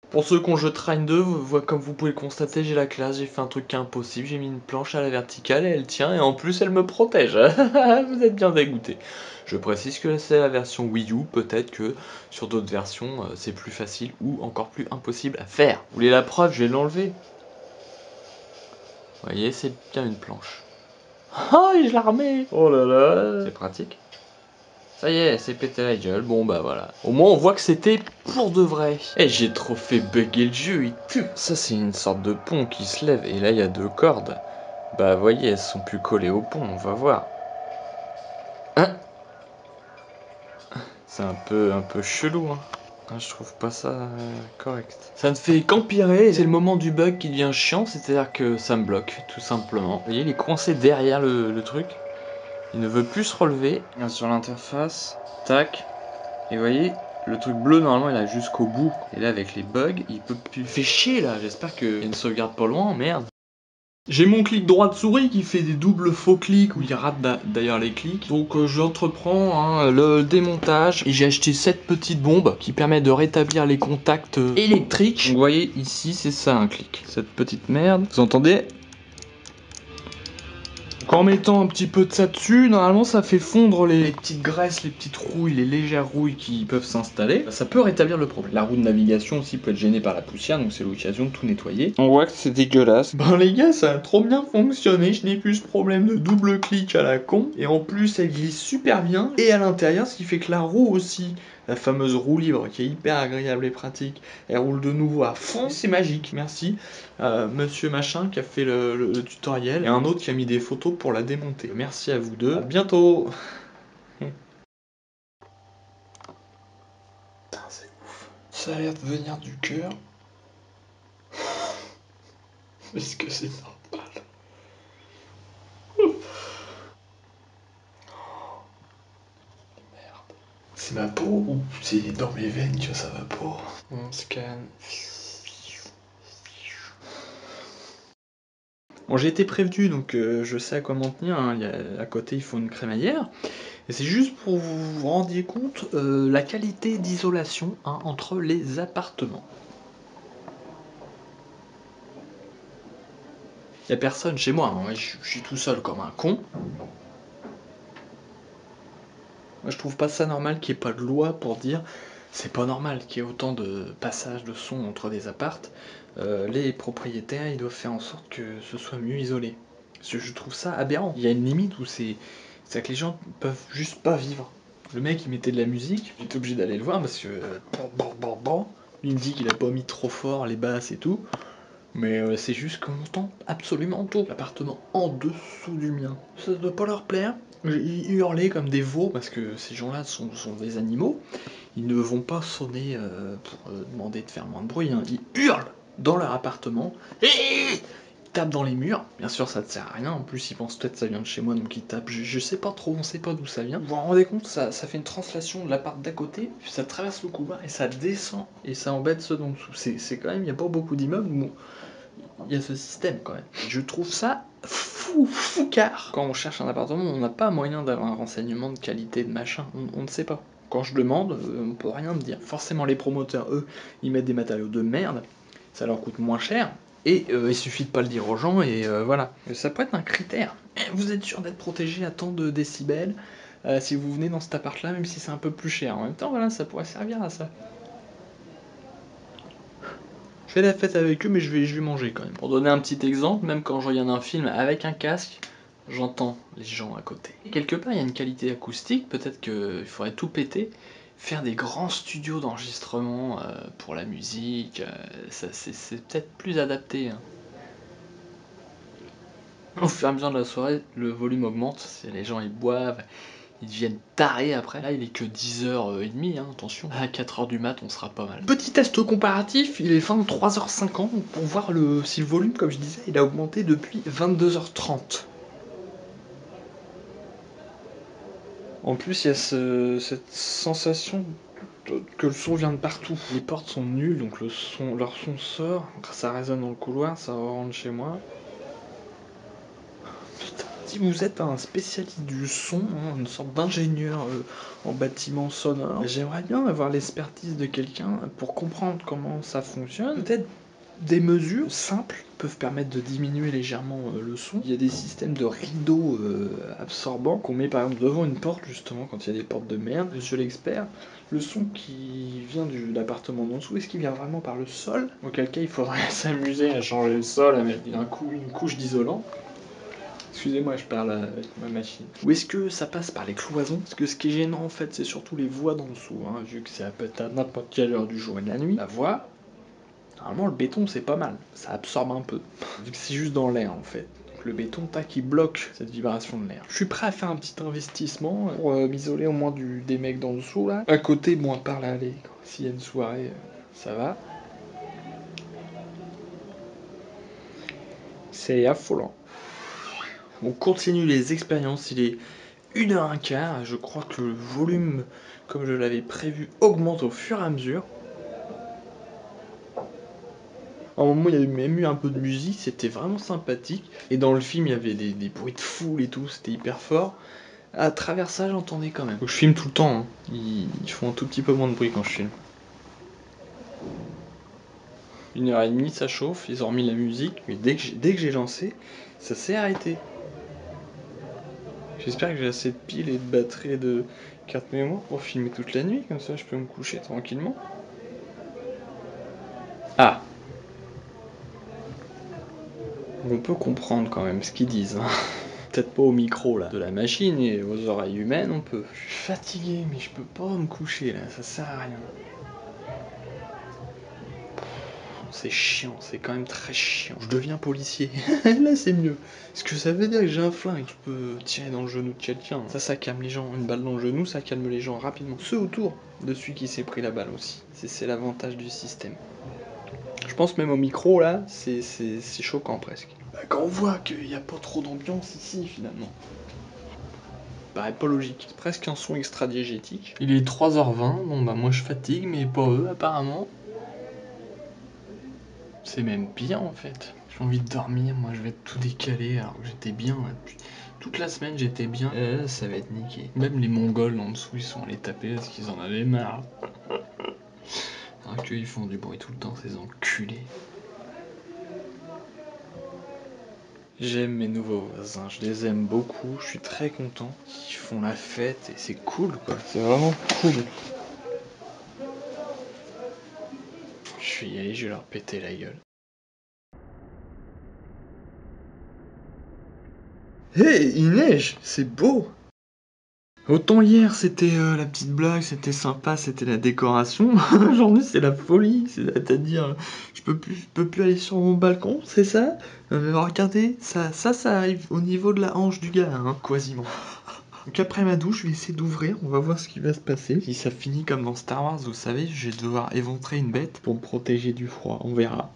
Pour ceux qui ont jeu Train 2, comme vous pouvez le constater, j'ai la classe, j'ai fait un truc qui est impossible, j'ai mis une planche à la verticale et elle tient et en plus elle me protège. Vous êtes bien dégoûtés. Je précise que c'est la version Wii U, peut-être que sur d'autres versions c'est plus facile ou encore plus impossible à faire. Vous voulez la preuve, je vais l'enlever. Vous voyez, c'est bien une planche. Ah, je l'ai remis. Oh là là. C'est pratique. Ça y est, c'est pété la gueule, bon bah voilà. Au moins on voit que c'était pour de vrai. Eh, j'ai trop fait bugger le jeu, il pue. Ça c'est une sorte de pont qui se lève, et là il y a 2 cordes. Bah voyez, elles sont plus collées au pont, on va voir. Hein? C'est un peu chelou, hein. Je trouve pas ça correct. Ça ne fait qu'empirer, c'est le moment du bug qui devient chiant, c'est-à-dire que ça me bloque, tout simplement. Vous voyez, il est coincé derrière le truc. Il ne veut plus se relever. Regarde sur l'interface, tac. Et vous voyez, le truc bleu normalement il a jusqu'au bout. Et là avec les bugs, il peut plus. Il fait chier là, j'espère qu'il y a une sauvegarde pas loin, merde. J'ai mon clic droit de souris qui fait des doubles faux clics où il rate d'ailleurs les clics. Donc j'entreprends le démontage et j'ai acheté cette petite bombe qui permet de rétablir les contacts électriques. Donc, vous voyez ici c'est ça un clic. Cette petite merde, vous entendez? En mettant un petit peu de ça dessus, normalement ça fait fondre les petites graisses, les petites rouilles, les légères rouilles qui peuvent s'installer. Ça peut rétablir le problème. La roue de navigation aussi peut être gênée par la poussière, donc c'est l'occasion de tout nettoyer. On voit que c'est dégueulasse. Ben les gars, ça a trop bien fonctionné, je n'ai plus ce problème de double clic à la con. Et en plus elle glisse super bien, et à l'intérieur, ce qui fait que la roue aussi, la fameuse roue libre qui est hyper agréable et pratique, elle roule de nouveau à fond. C'est magique, merci monsieur machin qui a fait le tutoriel et un autre qui a mis des photos pour la démonter. Merci à vous deux, à bientôt. Putain, c'est ouf. Ça a l'air de venir du cœur. Est-ce que c'est normal? Merde. C'est ma peau ou c'est dans mes veines que ça va pas? On scanne. Bon, j'ai été prévenu, donc je sais à quoi m'en tenir, hein. À côté, il faut une crémaillère. Et c'est juste pour vous vous rendiez compte la qualité d'isolation entre les appartements. Il n'y a personne chez moi, hein. Je suis tout seul comme un con. Moi, je trouve pas ça normal qu'il n'y ait pas de loi pour dire c'est pas normal qu'il y ait autant de passages de son entre des appartes. Les propriétaires, ils doivent faire en sorte que ce soit mieux isolé. Parce que je trouve ça aberrant. Il y a une limite où c'est que les gens peuvent juste pas vivre. Le mec, il mettait de la musique, j'étais obligé d'aller le voir parce que lui, il me dit qu'il a pas mis trop fort les basses et tout. Mais c'est juste qu'on entend absolument tout. L'appartement en dessous du mien. Ça doit pas leur plaire. Ils hurlaient comme des veaux parce que ces gens-là sont des animaux. Ils ne vont pas sonner pour demander de faire moins de bruit, hein. Ils hurlent dans leur appartement. Et ils tapent dans les murs. Bien sûr, ça ne sert à rien. En plus, ils pensent peut-être que ça vient de chez moi, donc ils tapent. Je sais pas trop, on sait pas d'où ça vient. Vous vous rendez compte, ça fait une translation de l'appart d'à côté, puis ça traverse le couloir et ça descend et ça embête ceux d'en dessous. C'est quand même, il n'y a pas beaucoup d'immeubles où il y a ce système quand même. Je trouve ça foucard. Quand on cherche un appartement, on n'a pas moyen d'avoir un renseignement de qualité de machin. On ne sait pas. Quand je demande, on peut rien me dire. Forcément, les promoteurs, eux, ils mettent des matériaux de merde. Ça leur coûte moins cher. Et il suffit de pas le dire aux gens et voilà. Ça peut être un critère. Vous êtes sûr d'être protégé à tant de décibels si vous venez dans cet appart-là, même si c'est un peu plus cher. En même temps, voilà, ça pourrait servir à ça. Je fais la fête avec eux, mais je vais manger quand même. Pour donner un petit exemple, même quand je regarde un film avec un casque, j'entends les gens à côté. Et quelque part, il y a une qualité acoustique, peut-être qu'il faudrait tout péter, faire des grands studios d'enregistrement pour la musique, c'est peut-être plus adapté. Hein. Au fur et à mesure de la soirée, le volume augmente, les gens ils boivent, ils deviennent tarés après. Là, il est que 10h30, hein, attention. À 4h du mat, on sera pas mal. Petit test comparatif, il est 23h50 pour voir si le volume, comme je disais, il a augmenté depuis 22h30. En plus, il y a cette sensation que le son vient de partout. Les portes sont nulles, donc leur son sort. Ça résonne dans le couloir, ça rentre chez moi. Putain, Si vous êtes un spécialiste du son, hein, une sorte d'ingénieur en bâtiment sonore, j'aimerais bien avoir l'expertise de quelqu'un pour comprendre comment ça fonctionne. Peut-être des mesures simples peuvent permettre de diminuer légèrement le son. Il y a des systèmes de rideaux absorbants qu'on met par exemple devant une porte, justement, quand il y a des portes de merde. Monsieur l'expert, le son qui vient de l'appartement d'en dessous, est-ce qu'il vient vraiment par le sol? Auquel cas, il faudrait s'amuser à changer le sol, à mettre une couche d'isolant. Excusez-moi, je parle avec ma machine. Ou est-ce que ça passe par les cloisons? Parce que ce qui est gênant, en fait, c'est surtout les voix d'en dessous, hein, vu que ça peut être à n'importe quelle heure du jour et de la nuit. La voix... Normalement, le béton, c'est pas mal. Ça absorbe un peu. Vu que c'est juste dans l'air, en fait. Donc le béton, tac, il bloque cette vibration de l'air. Je suis prêt à faire un petit investissement pour m'isoler au moins des mecs d'en dessous, là. À côté, bon, à part là, s'il y a une soirée, ça va. C'est affolant. On continue les expériences. Il est 1h15. Je crois que le volume, comme je l'avais prévu, augmente au fur et à mesure. À un moment, il y avait même eu un peu de musique, c'était vraiment sympathique. Et dans le film, il y avait des bruits de foule et tout, c'était hyper fort. À travers ça, j'entendais quand même. Donc, je filme tout le temps, hein. Ils font un tout petit peu moins de bruit quand je filme. 1h30, ça chauffe, ils ont remis la musique, mais dès que j'ai lancé, ça s'est arrêté. J'espère que j'ai assez de piles et de batterie de carte mémoire pour filmer toute la nuit, comme ça je peux me coucher tranquillement. Ah! On peut comprendre quand même ce qu'ils disent, hein. Peut-être pas au micro là, de la machine et aux oreilles humaines on peut. Je suis fatigué mais je peux pas me coucher là, ça sert à rien. C'est chiant, c'est quand même très chiant. Je deviens policier. Là c'est mieux. Est-ce que ça veut dire que j'ai un flingue? Je peux tirer dans le genou de quelqu'un. Ça calme les gens. Une balle dans le genou, ça calme les gens rapidement. Ceux autour de celui qui s'est pris la balle aussi. C'est l'avantage du système. Je pense même au micro là, c'est choquant presque. Quand on voit qu'il n'y a pas trop d'ambiance ici finalement. Paraît pas logique. C'est presque un son extra-diégétique. Il est 3h20, bon bah moi je fatigue, mais pas eux apparemment. C'est même pire en fait. J'ai envie de dormir, moi je vais tout décaler alors que j'étais bien là, depuis toute la semaine j'étais bien. Ça va être niqué. Même les Mongols en dessous ils sont allés taper parce qu'ils en avaient marre. Alors qu'ils font du bruit tout le temps ces enculés. J'aime mes nouveaux voisins, je les aime beaucoup, je suis très content. Ils font la fête et c'est cool quoi, c'est vraiment cool. Je vais y aller, je vais leur péter la gueule. Hey, il neige, c'est beau. Autant hier c'était la petite blague, c'était sympa, c'était la décoration. Aujourd'hui c'est la folie, c'est-à-dire je peux plus aller sur mon balcon, c'est ça? Regardez, ça arrive au niveau de la hanche du gars, hein, quasiment. Donc après ma douche, je vais essayer d'ouvrir, on va voir ce qui va se passer. Si ça finit comme dans Star Wars, vous savez, je vais devoir éventrer une bête pour me protéger du froid, on verra.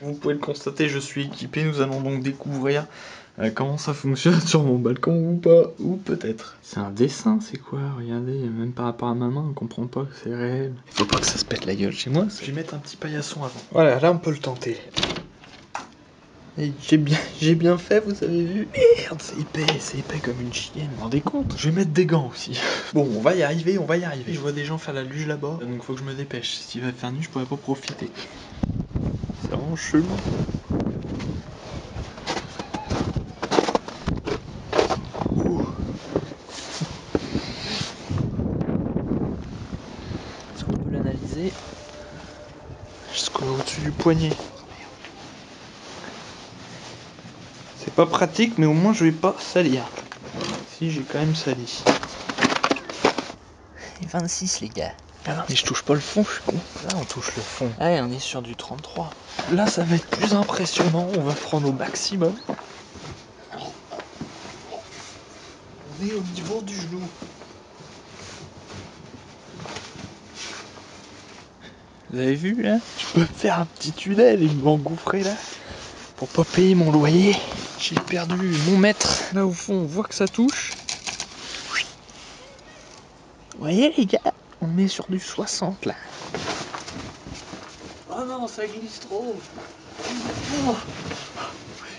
Vous pouvez le constater, je suis équipé, nous allons donc découvrir comment ça fonctionne sur mon balcon ou pas, ou peut-être. C'est un dessin, c'est quoi? Regardez, même par rapport à ma main, on comprend pas que c'est réel. Faut pas que ça se pète la gueule chez moi. Je vais mettre un petit paillasson avant. Voilà, là on peut le tenter. Et j'ai bien fait, vous avez vu? Merde, c'est épais comme une chienne, vous vous rendez compte? Je vais mettre des gants aussi. Bon, on va y arriver. Je vois des gens faire la luge là-bas, donc faut que je me dépêche. S'il va faire nuit, je pourrais pas profiter. C'est vraiment chelou. Est-ce qu'on peut l'analyser? Jusqu'au-dessus du poignet. C'est pas pratique, mais au moins je vais pas salir. Si, j'ai quand même sali. 26 les gars. Ah non, mais je touche pas le fond, je suis con. Là, on touche le fond. Ah, on est sur du 33. Là, ça va être plus impressionnant. On va prendre au maximum. On est au niveau du genou. Vous avez vu, là? Je peux faire un petit tunnel et m'engouffrer, là. Pour pas payer mon loyer. J'ai perdu mon mètre. Là, au fond, on voit que ça touche. Vous voyez, les gars? On est sur du 60, là. Oh Oh non, ça glisse trop. Oh.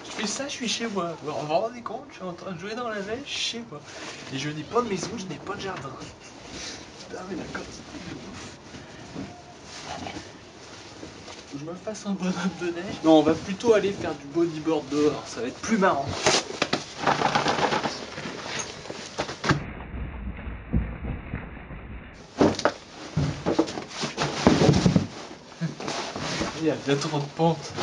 Je fais ça, je suis chez moi. Vous vous rendez compte, je suis en train de jouer dans la neige chez moi. Et je n'ai pas de maison, je n'ai pas de jardin. Putain, mais la quantité de ouf. Faut que je me fasse un bonhomme de neige. Non, on va plutôt aller faire du bodyboard dehors, ça va être plus marrant. Il y a bien trop de pente.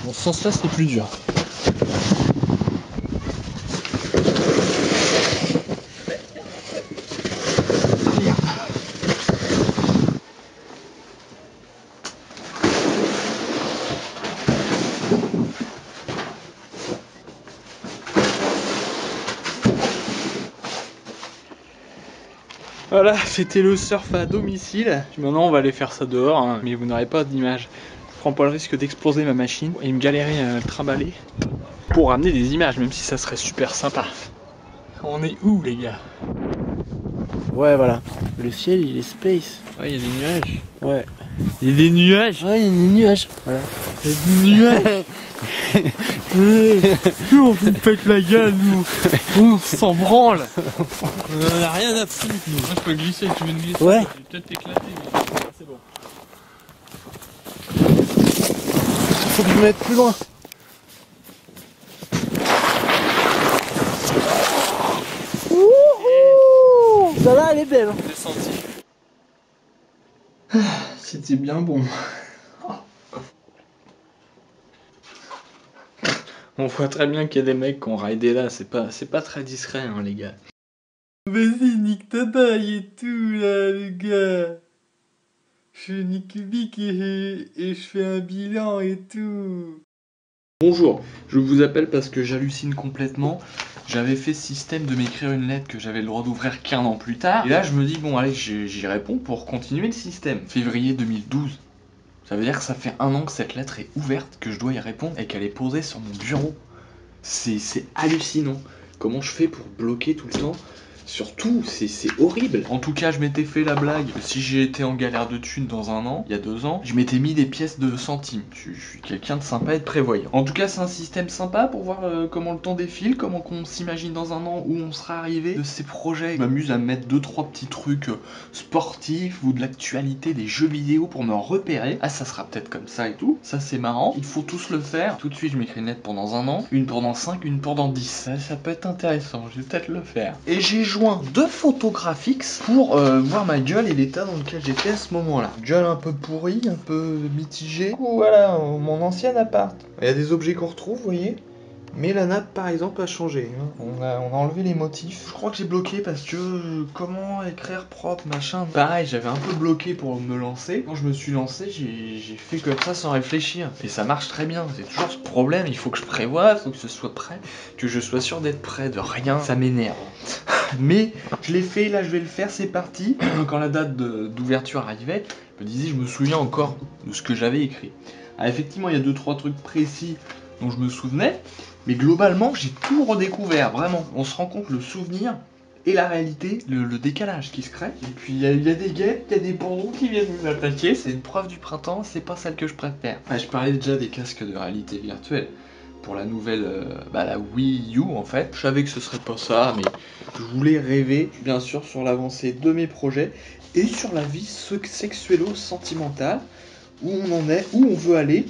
Dans ce sens-là, c'est plus dur. Voilà, c'était le surf à domicile. Maintenant, on va aller faire ça dehors, hein, mais vous n'aurez pas d'image. Je prends pas le risque d'exploser ma machine et me galérer à le trimballer pour ramener des images, même si ça serait super sympa. On est où, les gars? Ouais, voilà. Le ciel, il est space. Ouais, il y a des nuages. Ouais. Il y a des nuages. Ouais, il y a des nuages. Voilà. Il y a des nuages. Nous, on vous pète la gueule, nous. On s'en branle. On a rien à foutre, nous. Moi, je peux glisser, tu veux me glisser? Ouais. Je vais peut-être t'éclater, mais c'est bon. Faut que je me mette plus loin. Wouhou! Ça là, elle est belle. J'ai senti. C'était bien bon. On voit très bien qu'il y a des mecs qui ont raidé là, c'est pas très discret, hein, les gars. Vas-y, nique ta taille et tout, là, les gars. Je nique cubique et je fais un bilan et tout. Bonjour, je vous appelle parce que j'hallucine complètement. J'avais fait ce système de m'écrire une lettre que j'avais le droit d'ouvrir qu'un an plus tard. Et là, je me dis, bon, allez, j'y réponds pour continuer le système. Février 2012. Ça veut dire que ça fait un an que cette lettre est ouverte, que je dois y répondre et qu'elle est posée sur mon bureau. C'est hallucinant. Comment je fais pour bloquer tout le temps? Surtout, c'est horrible. En tout cas, je m'étais fait la blague que si j'ai été en galère de thunes dans un an, il y a 2 ans, je m'étais mis des pièces de centimes. Je suis quelqu'un de sympa et de prévoyant. En tout cas, c'est un système sympa pour voir comment le temps défile, comment on s'imagine dans un an où on sera arrivé de ces projets. Je m'amuse à mettre 2-3 petits trucs sportifs ou de l'actualité, des jeux vidéo pour me repérer. Ah, ça sera peut-être comme ça et tout. Ça, c'est marrant. Il faut tous le faire. Tout de suite, je m'écris une lettre pendant un an, une pendant 5, une pendant 10. Ça peut être intéressant. Je vais peut-être le faire. Et j'ai joint 2 photographiques pour voir ma gueule et l'état dans lequel j'étais à ce moment-là. Gueule un peu pourrie, un peu mitigée. Du coup, voilà, mon ancien appart. Il y a des objets qu'on retrouve, vous voyez. Mais la nappe par exemple a changé, hein. On a enlevé les motifs. Je crois que j'ai bloqué parce que comment écrire propre machin. Pareil, j'avais un peu bloqué pour me lancer. Quand je me suis lancé, j'ai fait comme ça sans réfléchir. Et ça marche très bien. C'est toujours ce problème, il faut que je prévoie, il faut que ce soit prêt, que je sois sûr d'être prêt de rien. Ça m'énerve. Mais je l'ai fait, là je vais le faire, c'est parti. Quand la date d'ouverture arrivait, je me souviens encore de ce que j'avais écrit. Ah, effectivement, il y a 2-3 trucs précis dont je me souvenais. Mais globalement, j'ai tout redécouvert, vraiment. On se rend compte le souvenir et la réalité, le décalage qui se crée. Et puis il y a des guêpes, il y a des bourdons qui viennent nous attaquer. C'est une preuve du printemps, c'est pas celle que je préfère. Ah, je parlais déjà des casques de réalité virtuelle pour la nouvelle, la Wii U en fait. Je savais que ce serait pas ça, mais je voulais rêver, bien sûr, sur l'avancée de mes projets et sur la vie sexuelo-sentimentale, où on en est, où on veut aller.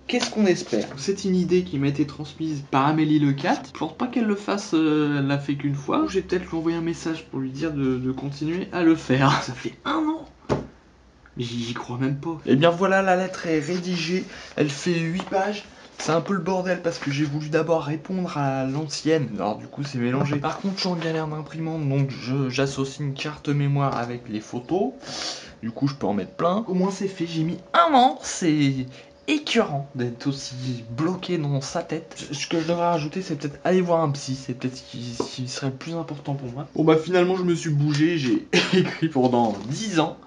Qu'est-ce qu'on espère? C'est une idée qui m'a été transmise par Amélie Lecat. Je pense pas qu'elle le fasse, elle l'a fait qu'une fois. Je vais peut-être lui envoyer un message pour lui dire de continuer à le faire. Ça fait 1 an. Mais j'y crois même pas. Et bien voilà, la lettre est rédigée. Elle fait 8 pages. C'est un peu le bordel parce que j'ai voulu d'abord répondre à l'ancienne. Alors du coup c'est mélangé. Par contre je suis en galère d'imprimante, donc j'associe une carte mémoire avec les photos. Du coup je peux en mettre plein. Au moins c'est fait, j'ai mis 1 an. C'est écœurant d'être aussi bloqué dans sa tête. Ce que je devrais rajouter, c'est peut-être aller voir un psy. C'est peut-être ce qui serait le plus important pour moi. Bon bah finalement je me suis bougé, j'ai écrit pendant 10 ans.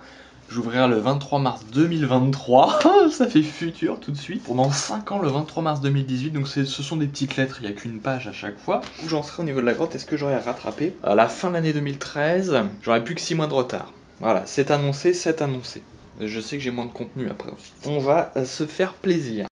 J'ouvrirai le 23 mars 2023, ça fait futur tout de suite. Pendant 5 ans, le 23 mars 2018, donc ce sont des petites lettres, il n'y a qu'une page à chaque fois. Où j'en serai au niveau de la grotte, est-ce que j'aurai rattrapé? À la fin de l'année 2013, j'aurai plus que 6 mois de retard. Voilà, c'est annoncé, c'est annoncé. Je sais que j'ai moins de contenu après aussi. On va se faire plaisir.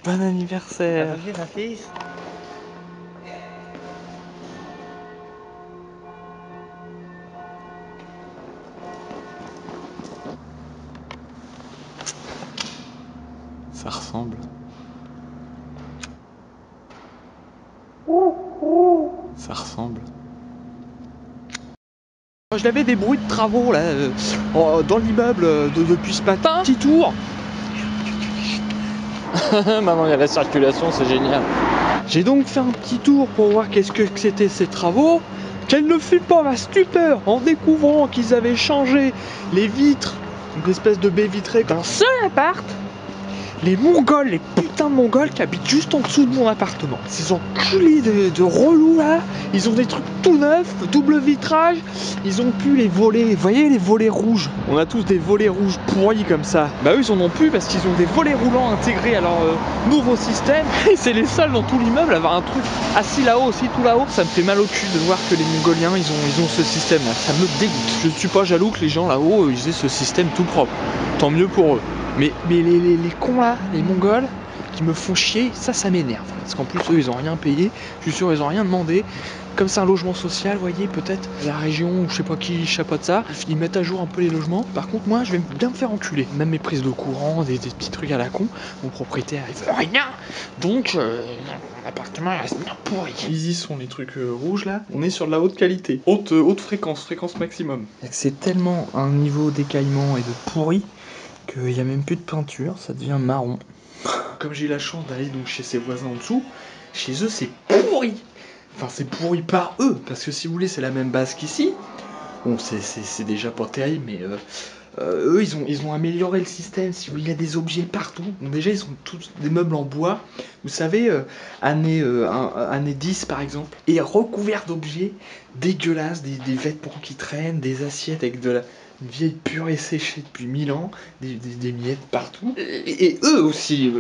Bon anniversaire. Bonjour mon fils. Ça ressemble. Ça ressemble. Je l'avais des bruits de travaux là, dans l'immeuble depuis ce matin. Petit tour. Maintenant il y a la circulation, c'est génial. J'ai donc fait un petit tour pour voir qu'est-ce que c'était ces travaux. Quelle ne fut pas ma stupeur en découvrant qu'ils avaient changé les vitres, une espèce de baie vitrée d'un seul appart. Les Mongols, les putains de Mongols qui habitent juste en dessous de mon appartement. Ces enculés de relous là, ils ont des trucs tout neufs, double vitrage, ils ont pu les volets, vous voyez les volets rouges? On a tous des volets rouges pourris comme ça. Bah eux ils en ont plus parce qu'ils ont des volets roulants intégrés à leur nouveau système. Et c'est les seuls dans tout l'immeuble à avoir un truc assis là-haut aussi, tout là-haut. Ça me fait mal au cul de voir que les Mongoliens ils ont ce système là, ça me dégoûte. Je ne suis pas jaloux que les gens là-haut ils aient ce système tout propre, tant mieux pour eux. Mais les cons là, les Mongols, qui me font chier, ça m'énerve. Parce qu'en plus, eux, ils ont rien payé. Je suis sûr, ils ont rien demandé. Comme c'est un logement social, vous voyez, peut-être la région ou je sais pas qui chapeaute ça, ils mettent à jour un peu les logements. Par contre, moi, je vais bien me faire enculer. Même mes prises de courant, des petits trucs à la con. Mon propriétaire, il veut rien. Donc, mon appartement reste bien pourri. Ils y sont les trucs rouges là. On est sur de la haute qualité. Haute fréquence maximum. C'est tellement un niveau d'écaillement et de pourri qu'il n'y a même plus de peinture, ça devient marron. Comme j'ai eu la chance d'aller donc chez ses voisins en dessous, chez eux c'est pourri. Enfin c'est pourri par eux, parce que si vous voulez c'est la même base qu'ici. Bon c'est déjà pas terrible, mais eux ils ont amélioré le système. Si vous voulez, il y a des objets partout. Donc déjà ils ont tous des meubles en bois. Vous savez, année 10 par exemple. Et recouverts d'objets dégueulasses, des vêtements qui traînent, des assiettes avec une vieille purée séchée depuis 1000 ans, des miettes partout. Et eux aussi,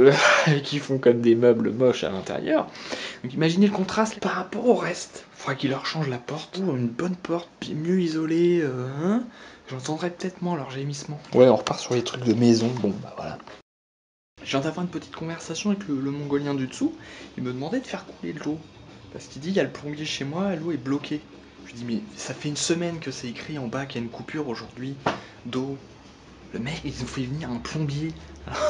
qui font comme des meubles moches à l'intérieur. Donc imaginez le contraste par rapport au reste. Faudra qu'ils leur changent la porte. Une bonne porte, mieux isolée. J'entendrai peut-être moins leur gémissement. Ouais, on repart sur les trucs de maison. Bon, bah voilà. Je viens d'avoir une petite conversation avec le Mongolien du dessous. Il me demandait de faire couler de l'eau. Parce qu'il dit, il y a le plombier chez moi, l'eau est bloquée. Je lui dis, mais ça fait une semaine que c'est écrit en bas qu'il y a une coupure aujourd'hui d'eau. Le mec, ils ont fait venir un plombier.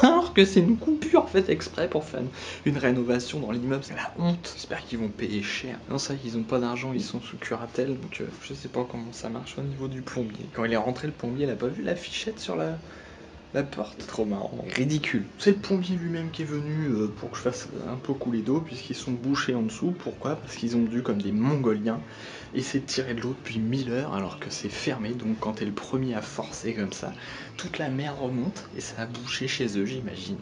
Alors que c'est une coupure faite exprès pour faire une rénovation dans l'immeuble. C'est la honte. J'espère qu'ils vont payer cher. Non, c'est vrai qu'ils ont pas d'argent, ils sont sous curatelle. Donc je sais pas comment ça marche au niveau du plombier. Quand il est rentré, le plombier, il a pas vu l'affichette sur la porte. Trop marrant. Ridicule. C'est le plombier lui-même qui est venu pour que je fasse un peu couler d'eau, puisqu'ils sont bouchés en dessous. Pourquoi? Parce qu'ils ont dû, comme des Mongoliens, essayer de tirer de l'eau depuis 1000 heures alors que c'est fermé. Donc quand t'es le premier à forcer comme ça, toute la merde remonte et ça a bouché chez eux, j'imagine.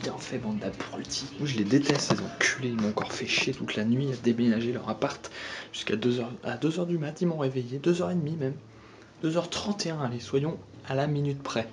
Bien fait, bande d'abrutis. Moi je les déteste, ces enculés. Ils m'ont encore fait chier toute la nuit à déménager leur appart jusqu'à 2h. À 2h du mat, ils m'ont réveillé, 2h30 même. 2h31, allez, soyons à la minute près.